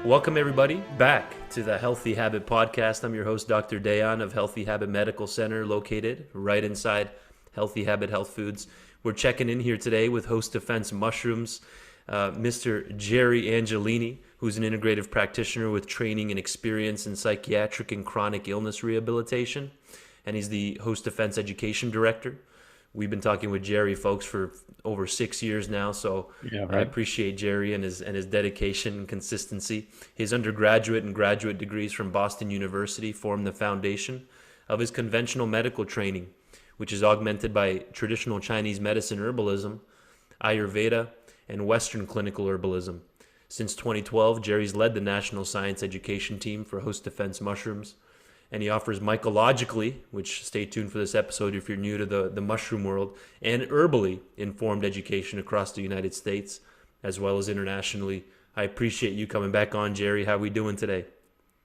Welcome, everybody, back to the Healthy Habit Podcast. I'm your host, Dr. Dayan of Healthy Habit Medical Center, located right inside Healthy Habit Health Foods. We're checking in here today with Host Defense Mushrooms, Mr. Jerry Angelini, who's an integrative practitioner with training and experience in psychiatric and chronic illness rehabilitation, and he's the Host Defense Education Director. We've been talking with Jerry, folks, for over 6 years now, so I appreciate Jerry and his dedication and consistency. His undergraduate and graduate degrees from Boston University form the foundation of his conventional medical training, which is augmented by traditional Chinese medicine herbalism, Ayurveda, and Western clinical herbalism. Since 2012, Jerry's led the national science education team for Host Defense Mushrooms, and he offers mycologically, which stay tuned for this episode if you're new to the mushroom world, and herbally informed education across the United States as well as internationally. I appreciate you coming back on, Jerry. How are we doing today?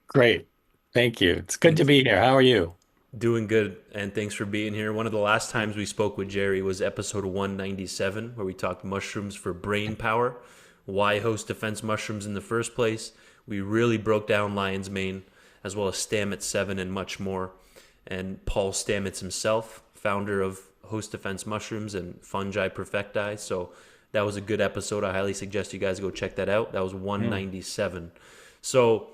Great. Thank you. It's good to be here. How are you? Doing good, and thanks for being here. One of the last times we spoke with Jerry was episode 197, where we talked mushrooms for brain power, why Host Defense mushrooms in the first place. We really broke down lion's mane, as well as Stamets 7 and much more. And Paul Stamets himself, founder of Host Defense Mushrooms and Fungi Perfecti. So that was a good episode. I highly suggest you guys go check that out. That was 197. So,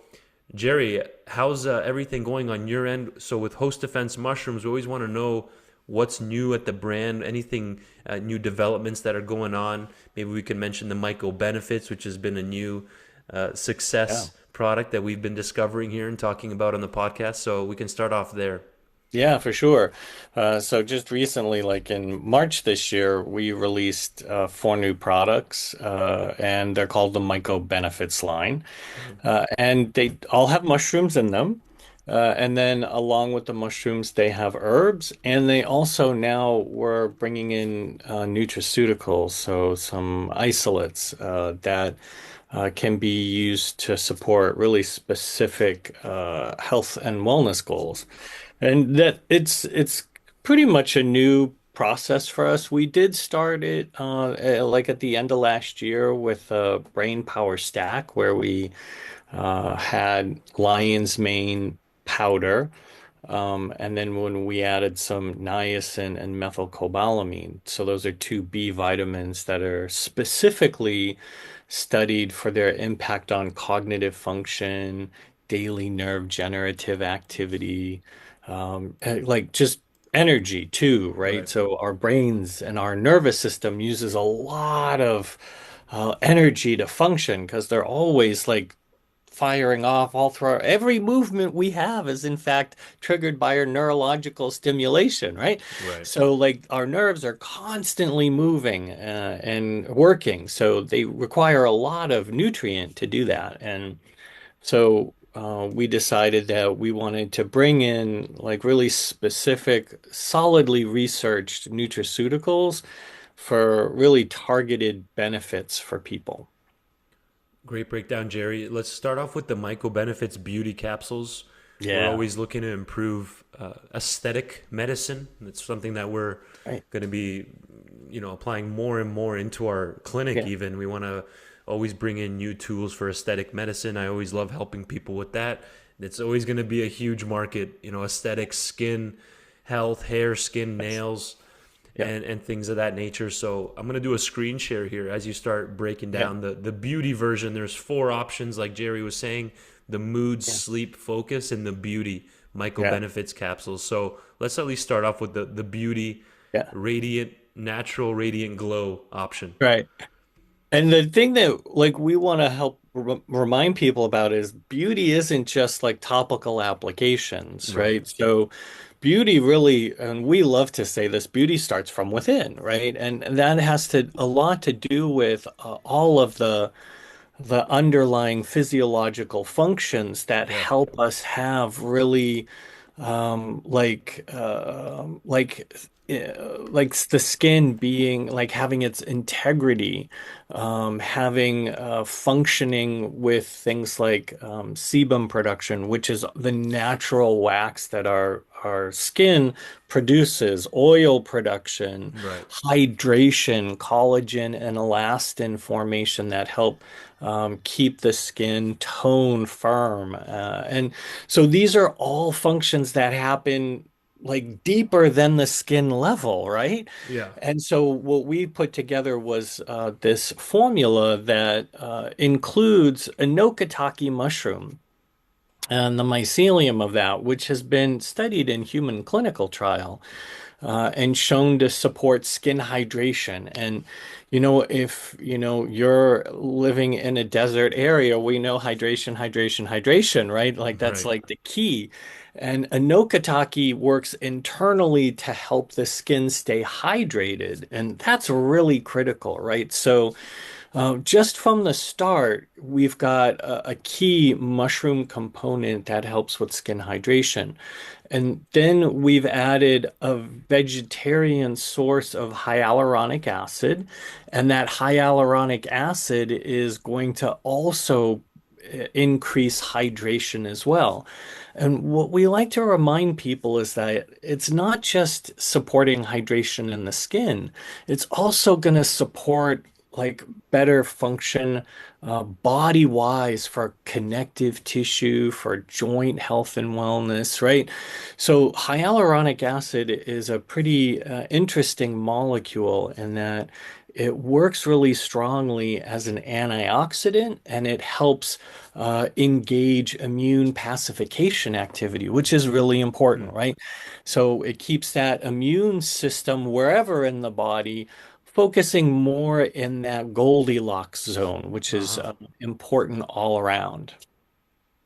Jerry, how's everything going on your end? So with Host Defense Mushrooms, we always want to know what's new at the brand, anything, new developments that are going on. Maybe we can mention the MycoBenefits, which has been a new success product that we've been discovering here and talking about on the podcast. So we can start off there. Yeah, for sure. So just recently, like in March this year, we released four new products, and they're called the MycoBenefits line. And they all have mushrooms in them. And then along with the mushrooms, they have herbs, and they also now we're bringing in nutraceuticals, so some isolates that can be used to support really specific health and wellness goals. And that it's pretty much a new process for us. We did start it like at the end of last year with a brain power stack where we had lion's mane powder. And then when we added some niacin and methylcobalamin, so those are two B vitamins that are specifically studied for their impact on cognitive function, daily nerve generative activity, like just energy too, right? Right. So our brains and our nervous system uses a lot of energy to function because they're always like firing off all through every movement we have is in fact triggered by our neurological stimulation, right? Right. So like our nerves are constantly moving and working, so they require a lot of nutrient to do that. And so we decided that we wanted to bring in like really specific, solidly researched nutraceuticals for really targeted benefits for people. Great breakdown, Jerry. Let's start off with the MycoBenefits beauty capsules. We're Yeah. always looking to improve aesthetic medicine. It's something that we're Right. going to be, applying more and more into our clinic. Yeah. Even we want to always bring in new tools for aesthetic medicine. I always love helping people with that. It's always going to be a huge market. Aesthetic, skin health, hair, skin, nails, Yeah. and things of that nature. So I'm going to do a screen share here as you start breaking Yeah. down the beauty version. There's four options, like Jerry was saying: the mood, Yeah. sleep, focus, and the beauty Yeah. MycoBenefits capsules. So let's at least start off with the beauty, Yeah. radiant, natural, radiant glow option. Right. And the thing that like we want to help remind people about is beauty isn't just like topical applications, Right. right? So beauty really, and we love to say this, beauty starts from within, right? And that has to a lot to do with all of the underlying physiological functions that Yeah. help us have really like the skin being like having its integrity, having functioning with things like sebum production, which is the natural wax that our skin produces, oil production, Right. hydration, collagen, and elastin formation that help keep the skin tone firm. And so these are all functions that happen like deeper than the skin level, right? Yeah. And so what we put together was this formula that includes a Nokatake mushroom and the mycelium of that, which has been studied in human clinical trial and shown to support skin hydration. And, if, you're living in a desert area, we know hydration, hydration, hydration, right? Like that's Right. like the key. And Anokatake works internally to help the skin stay hydrated. And that's really critical, right? So, just from the start, we've got a key mushroom component that helps with skin hydration. And then we've added a vegetarian source of hyaluronic acid. And that hyaluronic acid is going to also increase hydration as well. And what we like to remind people is that it's not just supporting hydration in the skin, it's also going to support like better function body wise for connective tissue, for joint health and wellness, right? So, hyaluronic acid is a pretty interesting molecule in that it works really strongly as an antioxidant and it helps engage immune pacification activity, which is really Hmm. important, right? So it keeps that immune system wherever in the body focusing more in that Goldilocks zone, which is Uh-huh. important all around.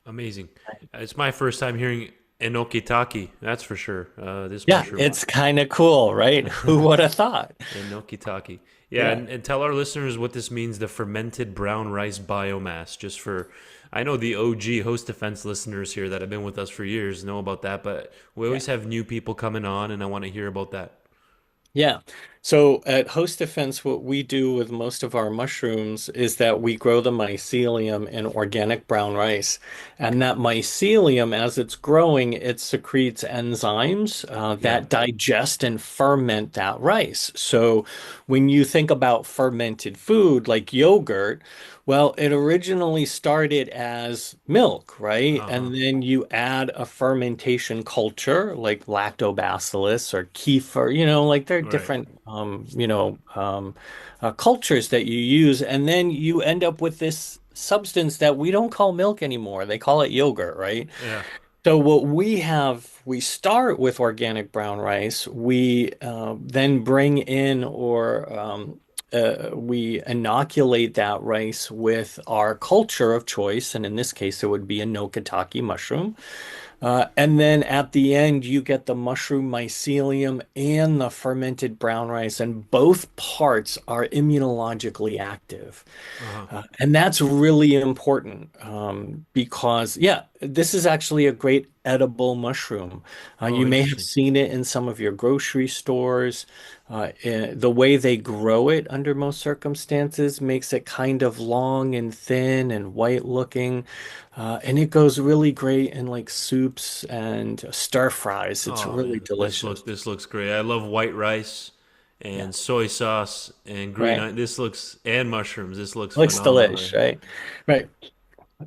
Amazing. It's my first time hearing enokitaki, that's for sure. This Yeah, mushroom. it's kind of cool, right? Who would have thought? Enokitaki. Yeah, Yeah. and tell our listeners what this means, the fermented brown rice biomass, just for I know the OG host defense listeners here that have been with us for years know about that, but we Yeah. always have new people coming on and I want to hear about that. Yeah. So at Host Defense, what we do with most of our mushrooms is that we grow the mycelium in organic brown rice. And that mycelium, as it's growing, it secretes enzymes Yeah. that digest and ferment that rice. So when you think about fermented food like yogurt, well, it originally started as milk, right? Uh-huh. And then you add a fermentation culture like lactobacillus or kefir, like there are Right. different, cultures that you use. And then you end up with this substance that we don't call milk anymore. They call it yogurt, right? Yeah. So what we have, we start with organic brown rice. We then bring in or we inoculate that rice with our culture of choice, and in this case, it would be a Nokatake mushroom. And then at the end, you get the mushroom mycelium and the fermented brown rice, and both parts are immunologically active. Uh-huh. And that's really important because, yeah, this is actually a great edible mushroom. Oh, You may have interesting. seen it in some of your grocery stores. The way they grow it under most circumstances makes it kind of long and thin and white looking. And it goes really great in like soups and stir fries. It's Oh really man, delicious. this looks great. I love white rice Yeah, and soy sauce and green right. onion. This looks and mushrooms. This looks Looks phenomenal. delish, Right? right? Right.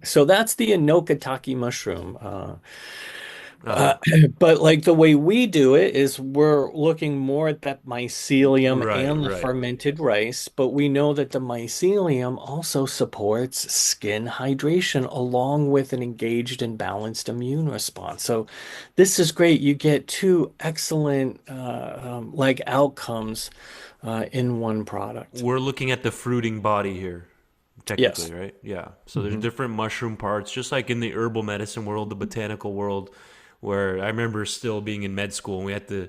So that's the Inokatake mushroom. Uh-huh. But like the way we do it is we're looking more at that mycelium Right, and the right. fermented rice, but we know that the mycelium also supports skin hydration along with an engaged and balanced immune response. So this is great. You get two excellent like outcomes in one product. We're looking at the fruiting body here, technically, Yes. right? Yeah. So there's Mhm. different mushroom parts, just like in the herbal medicine world, the botanical world, where I remember still being in med school and we had to,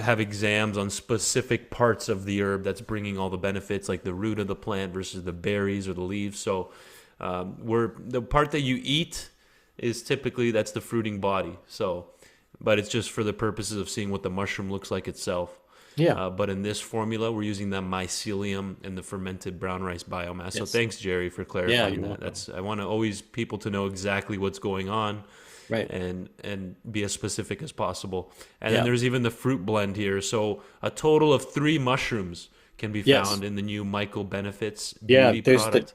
have exams on specific parts of the herb that's bringing all the benefits, like the root of the plant versus the berries or the leaves. So, we're the part that you eat is typically that's the fruiting body. So, but it's just for the purposes of seeing what the mushroom looks like itself. Yeah. But in this formula, we're using the mycelium and the fermented brown rice biomass. So Yes. thanks, Jerry, for Yeah, clarifying you're that. welcome. That's I want to always people to know exactly what's going on Right. and be as specific as possible. And then Yeah. there's even the fruit blend here. So a total of 3 mushrooms can be Yes. found in the new MycoBenefits Yeah, beauty there's the product.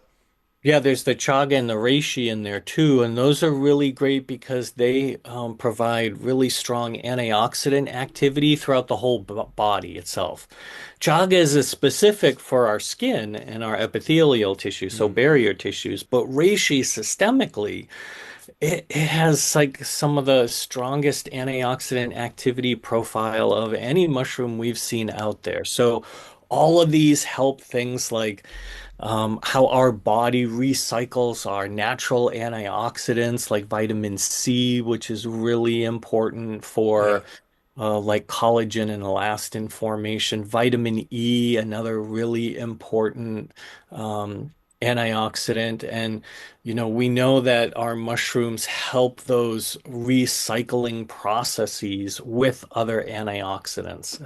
Yeah, there's the chaga and the reishi in there too, and those are really great because they provide really strong antioxidant activity throughout the whole body itself. Chaga is a specific for our skin and our epithelial tissue, so Mm, barrier tissues, but reishi systemically, it has like some of the strongest antioxidant activity profile of any mushroom we've seen out there. So all of these help things like how our body recycles our natural antioxidants like vitamin C, which is really important yeah, for like collagen and elastin formation. Vitamin E, another really important antioxidant. And, we know that our mushrooms help those recycling processes with other antioxidants.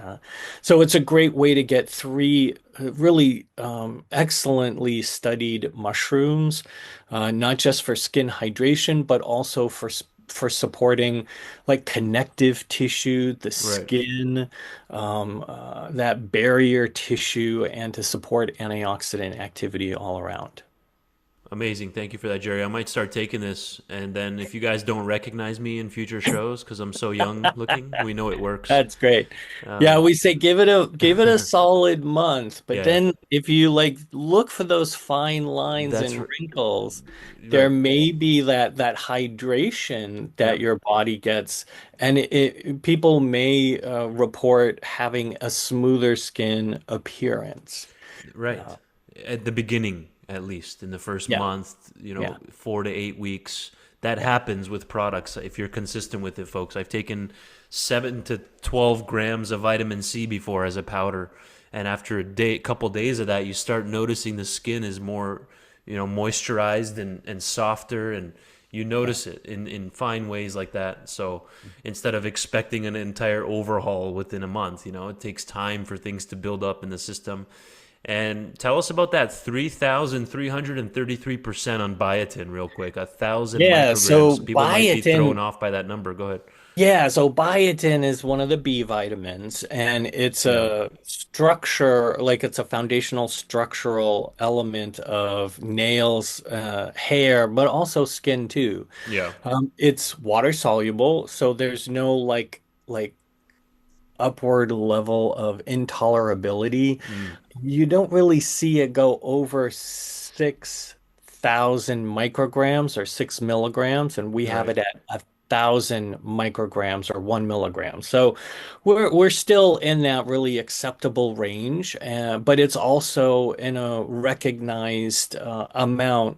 So it's a great way to get three really excellently studied mushrooms, not just for skin hydration, but also for supporting like connective tissue, the right. skin, that barrier tissue, and to support antioxidant activity all around. Amazing. Thank you for that, Jerry. I might start taking this, and then if you guys don't recognize me in future shows because I'm so young looking, we know it works. That's great. Yeah, Um, we say give it a solid month, but yeah, then if you like look for those fine lines that's and wrinkles, there right. may be that hydration that Yep, your body gets, and people may report having a smoother skin appearance. right. Uh, At the beginning, at least in the first yeah, month, yeah, 4 to 8 weeks, that yeah, happens with products if you're consistent with it, folks. I've taken 7 to 12 grams of vitamin C before as a powder, and after couple days of that, you start noticing the skin is more, moisturized and softer, and you yeah, notice it in fine ways like that. So instead of expecting an entire overhaul within a month, it takes time for things to build up in the system. And tell us about that 3,333% on biotin, real quick. 1,000 yeah. So micrograms. People might be thrown biotin. off by that number. Go ahead. Yeah, so biotin is one of the B vitamins, and it's Yeah. a structure, like it's a foundational structural element of nails, hair, but also skin too. Yeah. It's water soluble, so there's no like upward level of intolerability. Mm, You don't really see it go over 6,000 micrograms or 6 milligrams, and we have right. it at 1,000 micrograms or 1 milligram. So we're still in that really acceptable range, but it's also in a recognized amount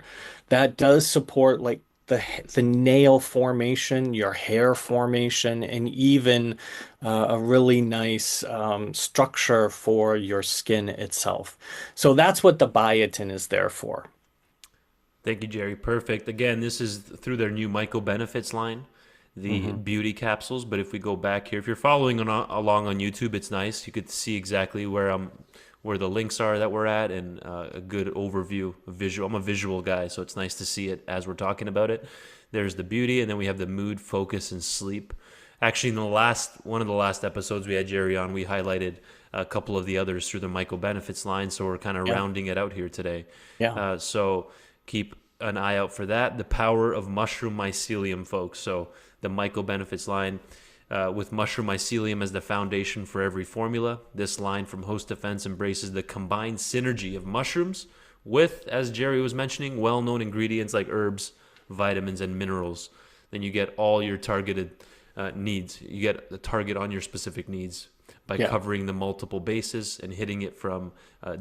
that does support like the nail formation, your hair formation, and even a really nice structure for your skin itself. So that's what the biotin is there for. Thank you, Jerry. Perfect. Again, this is through their new MycoBenefits line, the Hmm. beauty capsules. But if we go back here, if you're following along on YouTube, it's nice. You could see exactly where the links are that we're at, and a good overview, visual. I'm a visual guy, so it's nice to see it as we're talking about it. There's the beauty, and then we have the mood, focus, and sleep. Actually, in the last one of the last episodes we had Jerry on, we highlighted a couple of the others through the MycoBenefits line. So we're kind of Yeah, rounding it out here today. yeah, So keep an eye out for that. The power of mushroom mycelium, folks. So the MycoBenefits line with mushroom mycelium as the foundation for every formula. This line from Host Defense embraces the combined synergy of mushrooms with, as Jerry was mentioning, well-known ingredients like herbs, vitamins, and minerals. Then you get all your targeted needs. You get the target on your specific needs by yeah, covering the multiple bases and hitting it from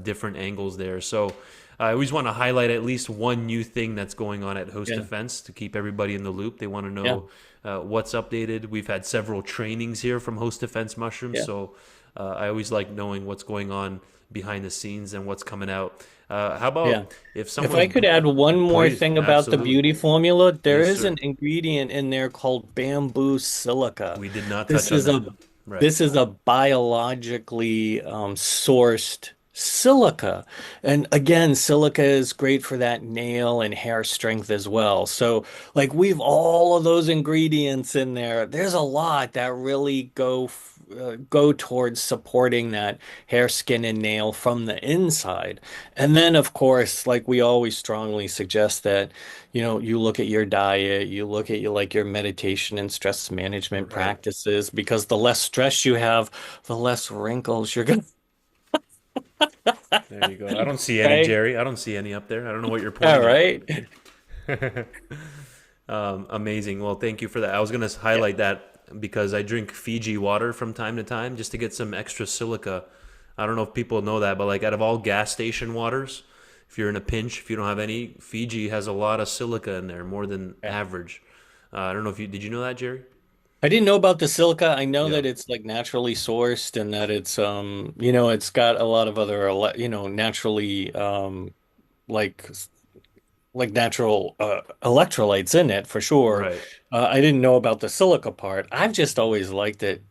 different angles there. So I always want to highlight at least one new thing that's going on at Host yeah, Defense to keep everybody in the loop. They want to yeah, know what's updated. We've had several trainings here from Host Defense Mushrooms, yeah, so I always like knowing what's going on behind the scenes and what's coming out. How yeah. about if If I someone's could add one more please, thing about the absolutely, beauty formula, there yes, is sir. an ingredient in there called bamboo silica. We did not This touch on is that. a Right, this is a biologically sourced silica. And again, silica is great for that nail and hair strength as well. So like we've all of those ingredients in there. There's a lot that really go go towards supporting that hair, skin, and nail from the inside. And then, of course, like we always strongly suggest that, you look at your diet, you look at your meditation and stress management Right. practices, because the less stress you have, the less wrinkles you're gonna, There you go. I don't see any, right? Jerry. I don't see any up there. I don't know what you're Yeah, pointing right. at. Amazing. Well, thank you for that. I was going to Yeah. highlight that because I drink Fiji water from time to time just to get some extra silica. I don't know if people know that, but like out of all gas station waters, if you're in a pinch, if you don't have any, Fiji has a lot of silica in there, more than Yeah. average. I don't know if you did you know that, Jerry? I didn't know about the silica. I know Yeah. that it's like naturally sourced and that it's it's got a lot of other naturally like like natural electrolytes in it for sure. Right. I didn't know about the silica part. I've just always liked it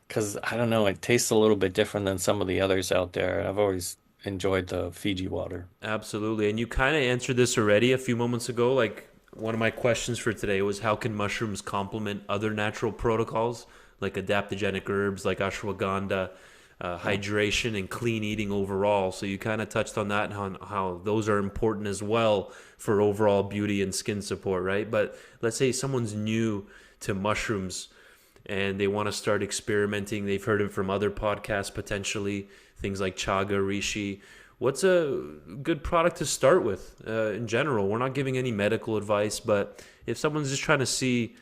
because I don't know, it tastes a little bit different than some of the others out there. I've always enjoyed the Fiji water. Absolutely. And you kind of answered this already a few moments ago. Like one of my questions for today was how can mushrooms complement other natural protocols like adaptogenic herbs like ashwagandha, Yeah. hydration, and clean eating overall? So you kind of touched on that and how those are important as well for overall beauty and skin support, right? But let's say someone's new to mushrooms and they want to start experimenting. They've heard it from other podcasts potentially, things like chaga, reishi. What's a good product to start with in general? We're not giving any medical advice, but if someone's just trying to see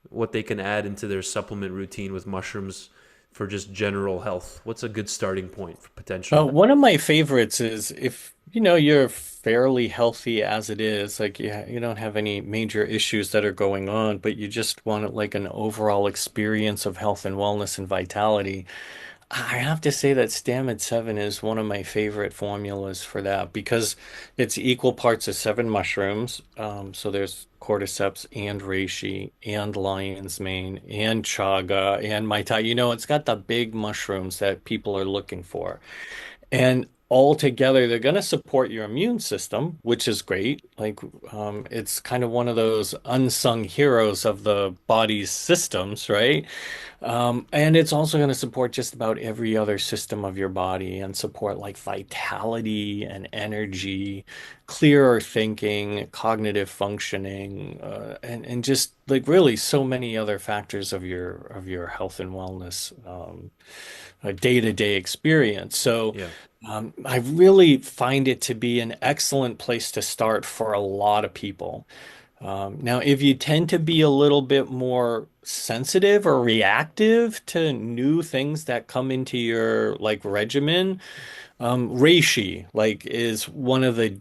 what they can add into their supplement routine with mushrooms for just general health, what's a good starting point potentially? One of my favorites is if you're fairly healthy as it is, like you don't have any major issues that are going on, but you just want like an overall experience of health and wellness and vitality. I have to say that Stamid 7 is one of my favorite formulas for that because it's equal parts of seven mushrooms. So there's cordyceps and reishi and lion's mane and chaga and maita. It's got the big mushrooms that people are looking for. And all together, they're going to support your immune system, which is great. Like, it's kind of one of those unsung heroes of the body's systems, right? And it's also going to support just about every other system of your body and support like vitality and energy, clearer thinking, cognitive functioning, and just like really so many other factors of your health and wellness, day-to-day experience. So Yeah. I really find it to be an excellent place to start for a lot of people. Now, if you tend to be a little bit more sensitive or reactive to new things that come into your like regimen, reishi like is one of the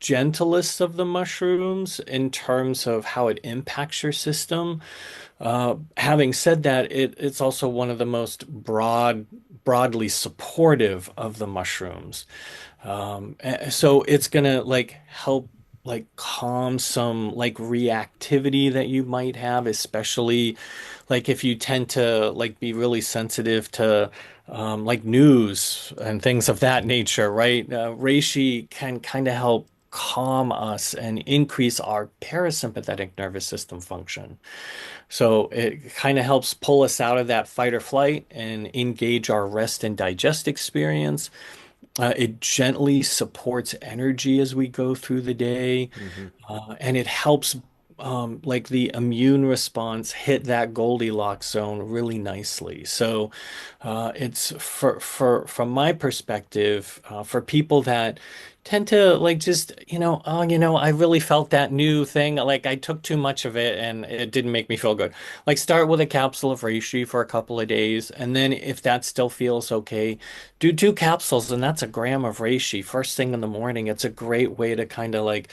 gentlest of the mushrooms in terms of how it impacts your system. Having said that, it's also one of the most broadly supportive of the mushrooms. So it's gonna like help like calm some like reactivity that you might have, especially like if you tend to like be really sensitive to like news and things of that nature, right? Reishi can kind of help calm us and increase our parasympathetic nervous system function. So it kind of helps pull us out of that fight or flight and engage our rest and digest experience. It gently supports energy as we go through the day, Hmm. and it helps like the immune response hit that Goldilocks zone really nicely. So it's from my perspective, for people that tend to like just, oh, I really felt that new thing. Like I took too much of it and it didn't make me feel good. Like start with a capsule of reishi for a couple of days. And then if that still feels okay, do two capsules and that's a gram of reishi first thing in the morning. It's a great way to kind of like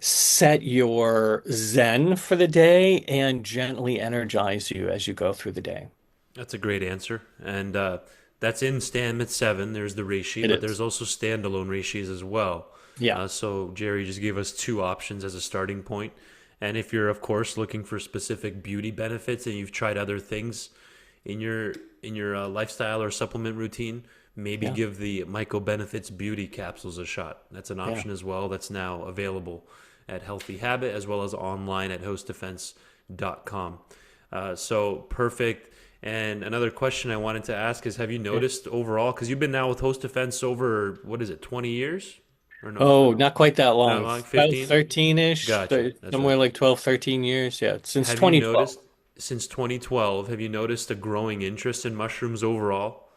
set your zen for the day and gently energize you as you go through the day. That's a great answer. And that's in Stamets 7. There's the reishi, It but is. there's also standalone reishis as well. Yeah. So Jerry just gave us two options as a starting point. And if you're, of course, looking for specific beauty benefits and you've tried other things in your lifestyle or supplement routine, maybe Yeah. give the MycoBenefits beauty capsules a shot. That's an Yeah. option as well. That's now available at Healthy Habit as well as online at hostdefense.com. So perfect. And another question I wanted to ask is, have you noticed overall, because you've been now with Host Defense over, what is it, 20 years? Or no, Oh, not quite that not long. long, About 15? 13-ish, Gotcha. That's right. somewhere like 12, 13 years. Yeah, since Have you 2012. noticed, since 2012, have you noticed a growing interest in mushrooms overall?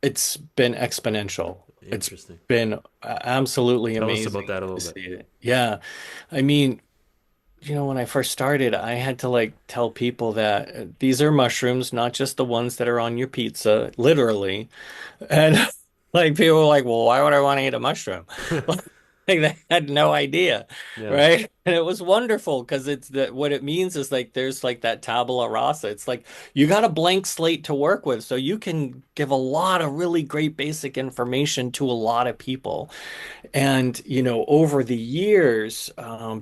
It's been exponential. It's Interesting. been absolutely Tell us about amazing that a little to bit. see it. Yeah. I mean, when I first started, I had to like tell people that these are mushrooms, not just the ones that are on your pizza, literally. And like people were like, well, why would I want to eat a mushroom? Like they had no idea, Yeah, right? And it was wonderful because it's that what it means is like there's like that tabula rasa. It's like you got a blank slate to work with, so you can give a lot of really great basic information to a lot of people. And over the years,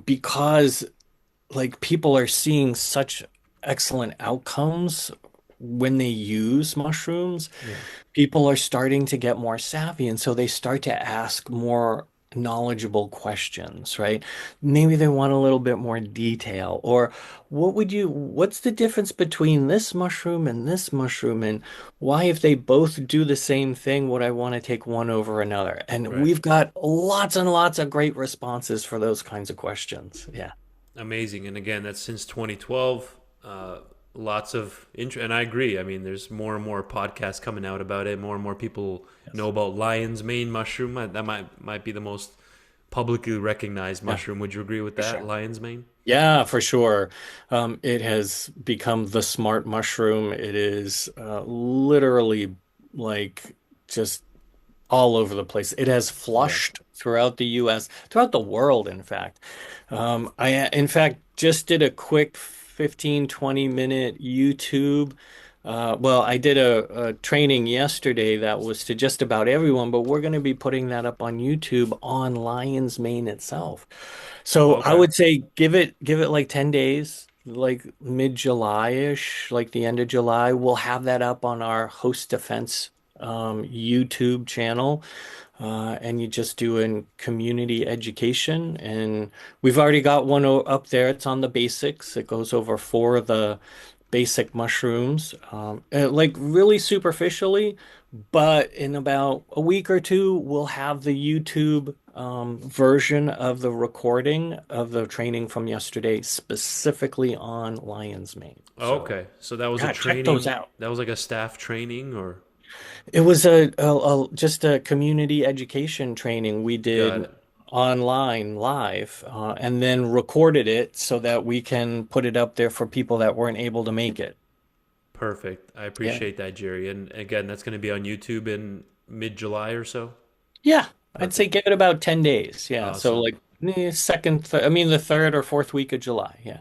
because like people are seeing such excellent outcomes when they use mushrooms, yeah, people are starting to get more savvy. And so they start to ask more knowledgeable questions, right? Maybe they want a little bit more detail. Or what's the difference between this mushroom and this mushroom? And why, if they both do the same thing, would I want to take one over another? And right. we've got lots and lots of great responses for those kinds of questions. Yeah. Amazing. And again, that's since 2012. Lots of interest, and I agree. I mean, there's more and more podcasts coming out about it. More and more people Yes. know about lion's mane mushroom. That might be the most publicly recognized Yeah, mushroom. Would you agree with for that, sure. lion's mane? Yeah, for sure. It has become the smart mushroom. It is literally like just all over the place. It has Yeah. flushed throughout the US, throughout the world, in fact. In fact, just did a quick 15, 20-minute YouTube. Well, I did a training yesterday that was to just about everyone, but we're going to be putting that up on YouTube on lion's mane itself. So I Okay. would say give it like 10 days, like mid-July-ish, like the end of July. We'll have that up on our Host Defense YouTube channel. And you just do in community education. And we've already got one up there. It's on the basics. It goes over four of the basic mushrooms, like really superficially. But in about a week or two, we'll have the YouTube version of the recording of the training from yesterday, specifically on lion's mane. So Okay. So that was a yeah, check those training. out. That was like a staff training, or It was just a community education training we got did it. online live, and then recorded it so that we can put it up there for people that weren't able to make it. Perfect. I Yeah. appreciate that, Jerry. And again, that's going to be on YouTube in mid-July or so. Yeah, I'd say Perfect. give it about 10 days. Yeah. So Awesome. like I mean the third or fourth week of July. Yeah.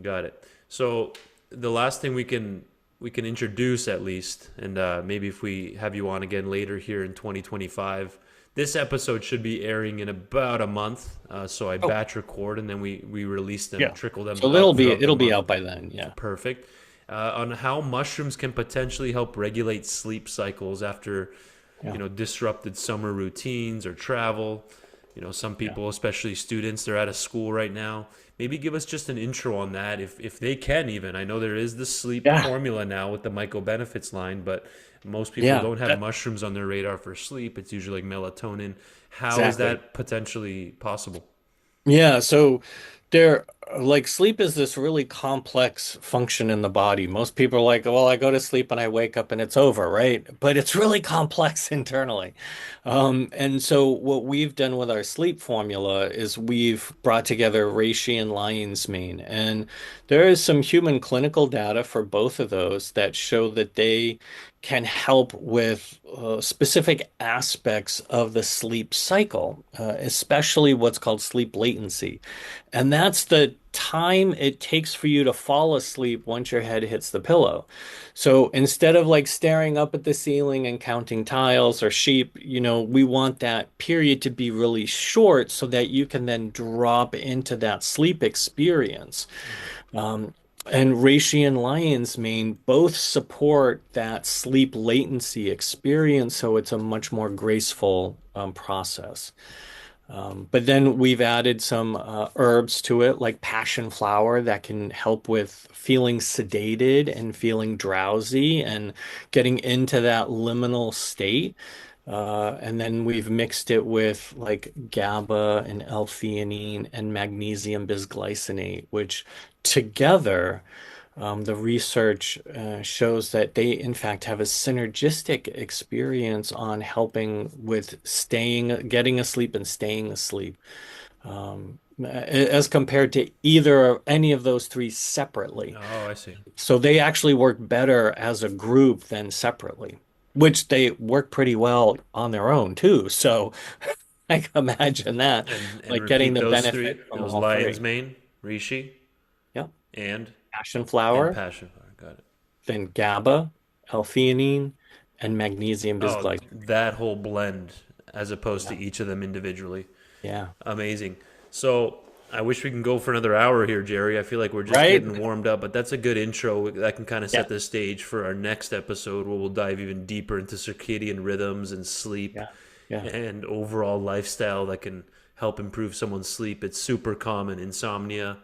Got it. So the last thing we can introduce at least, and maybe if we have you on again later here in 2025, this episode should be airing in about a month. So I Oh, batch record and then we release them, yeah. trickle them So out throughout the it'll be month. out by then. Yeah. Perfect. On how mushrooms can potentially help regulate sleep cycles after, Yeah. disrupted summer routines or travel. Some Yeah. people, especially students, they're out of school right now. Maybe give us just an intro on that, if they can even. I know there is the sleep Yeah. formula now with the MycoBenefits line, but most people Yeah. don't have mushrooms on their radar for sleep. It's usually like melatonin. How is Exactly. that potentially possible? Yeah, so there, like sleep is this really complex function in the body. Most people are like, well, I go to sleep and I wake up and it's over, right? But it's really complex internally. And so what we've done with our sleep formula is we've brought together reishi and lion's mane. And there is some human clinical data for both of those that show that they can help with specific aspects of the sleep cycle, especially what's called sleep latency. And that's the time it takes for you to fall asleep once your head hits the pillow. So instead of like staring up at the ceiling and counting tiles or sheep, we want that period to be really short so that you can then drop into that sleep experience. Um, and reishi and lion's mane both support that sleep latency experience, so it's a much more graceful process. But then we've added some herbs to it, like passion flower, that can help with feeling sedated and feeling drowsy and getting into that liminal state. And then we've mixed it with like GABA and L-theanine and magnesium bisglycinate, which together, the research shows that they, in fact, have a synergistic experience on helping with getting asleep and staying asleep, as compared to either or any of those three separately. Oh, I see. So they actually work better as a group than separately, which they work pretty well on their own too. So I can imagine that, And like getting repeat the those benefit three. It from was all lion's three. mane, reishi, Yep. and Passion and flower, passion flower. Got it. then GABA, L-theanine, and magnesium Oh, bisglycinate. that whole blend as opposed to Yeah. each of them individually. Yeah. Amazing. So I wish we can go for another hour here, Jerry. I feel like we're just Right? getting warmed up, but that's a good intro. That can kind of Yeah. set the stage for our next episode where we'll dive even deeper into circadian rhythms and sleep Yeah. Yeah. and overall lifestyle that can help improve someone's sleep. It's super common, insomnia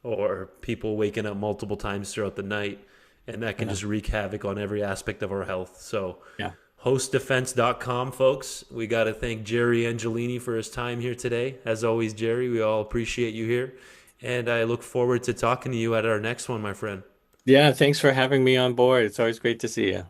or people waking up multiple times throughout the night, and that can Yeah. just wreak havoc on every aspect of our health. So Yeah. hostdefense.com, folks. We got to thank Jerry Angelini for his time here today. As always, Jerry, we all appreciate you here. And I look forward to talking to you at our next one, my friend. Yeah. Thanks for having me on board. It's always great to see you.